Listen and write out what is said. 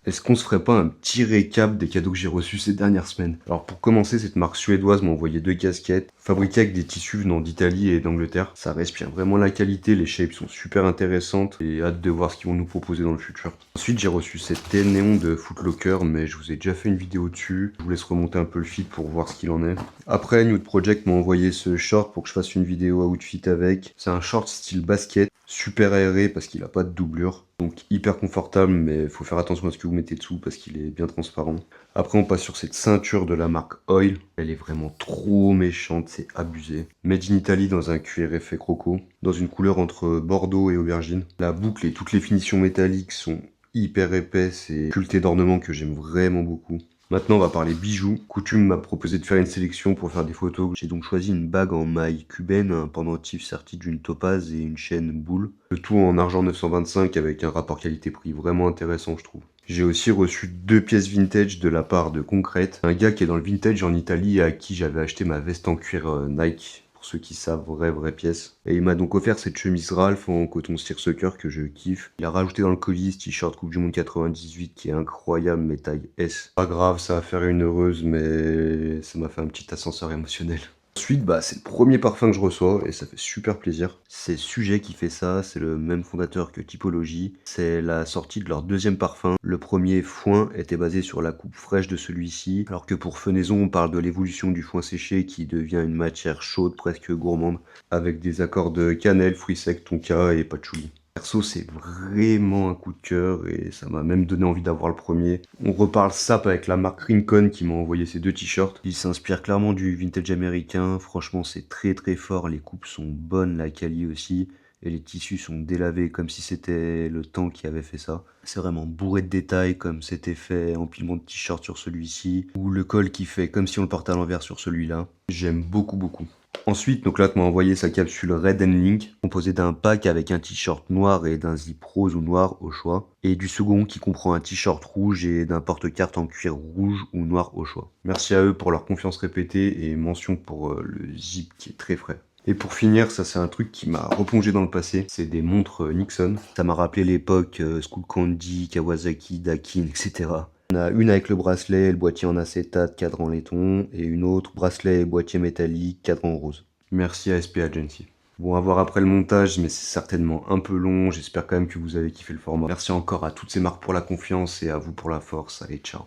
Est-ce qu'on se ferait pas un petit récap des cadeaux que j'ai reçus ces dernières semaines? Alors pour commencer, cette marque suédoise m'a envoyé 2 casquettes, fabriquées avec des tissus venant d'Italie et d'Angleterre. Ça respire vraiment la qualité, les shapes sont super intéressantes et hâte de voir ce qu'ils vont nous proposer dans le futur. Ensuite, j'ai reçu cette telle néon de Foot Locker, mais je vous ai déjà fait une vidéo dessus. Je vous laisse remonter un peu le feed pour voir ce qu'il en est. Après, Nude Project m'a envoyé ce short pour que je fasse une vidéo outfit avec. C'est un short style basket, super aéré parce qu'il a pas de doublure. Donc hyper confortable, mais il faut faire attention à ce que vous mettez dessous parce qu'il est bien transparent. Après on passe sur cette ceinture de la marque Oil. Elle est vraiment trop méchante, c'est abusé. Made in Italy dans un cuir effet croco, dans une couleur entre bordeaux et aubergine. La boucle et toutes les finitions métalliques sont hyper épaisses et sculptées d'ornements que j'aime vraiment beaucoup. Maintenant, on va parler bijoux. Coutume m'a proposé de faire une sélection pour faire des photos. J'ai donc choisi une bague en maille cubaine, un pendentif serti d'une topaze et une chaîne boule. Le tout en argent 925 avec un rapport qualité-prix vraiment intéressant, je trouve. J'ai aussi reçu 2 pièces vintage de la part de Concrete, un gars qui est dans le vintage en Italie et à qui j'avais acheté ma veste en cuir Nike. Pour ceux qui savent, vraie pièce. Et il m'a donc offert cette chemise Ralph en coton seersucker que je kiffe. Il a rajouté dans le colis ce t-shirt Coupe du Monde 98 qui est incroyable, mais taille S. Pas grave, ça va faire une heureuse, mais ça m'a fait un petit ascenseur émotionnel. Ensuite, c'est le premier parfum que je reçois et ça fait super plaisir. C'est Sujet qui fait ça, c'est le même fondateur que Typologie. C'est la sortie de leur deuxième parfum. Le premier, Foin, était basé sur la coupe fraîche de celui-ci, alors que pour Fenaison, on parle de l'évolution du foin séché qui devient une matière chaude, presque gourmande, avec des accords de cannelle, fruits secs, tonka et patchouli. Perso, c'est vraiment un coup de cœur et ça m'a même donné envie d'avoir le premier. On reparle sap avec la marque Rincon qui m'a envoyé ces 2 t-shirts. Ils s'inspirent clairement du vintage américain. Franchement, c'est très fort. Les coupes sont bonnes, la quali aussi. Et les tissus sont délavés comme si c'était le temps qui avait fait ça. C'est vraiment bourré de détails comme cet effet empilement de t-shirts sur celui-ci. Ou le col qui fait comme si on le portait à l'envers sur celui-là. J'aime beaucoup. Ensuite, donc là, tu m'as envoyé sa capsule Red Link, composée d'un pack avec un t-shirt noir et d'un zip rose ou noir au choix, et du second qui comprend un t-shirt rouge et d'un porte-carte en cuir rouge ou noir au choix. Merci à eux pour leur confiance répétée et mention pour le zip qui est très frais. Et pour finir, ça c'est un truc qui m'a replongé dans le passé, c'est des montres Nixon. Ça m'a rappelé l'époque Skull Candy, Kawasaki, Dakin, etc. On a une avec le bracelet et le boîtier en acétate, cadre en laiton, et une autre, bracelet et boîtier métallique, cadre en rose. Merci à SP Agency. Bon, à voir après le montage, mais c'est certainement un peu long, j'espère quand même que vous avez kiffé le format. Merci encore à toutes ces marques pour la confiance et à vous pour la force, allez ciao.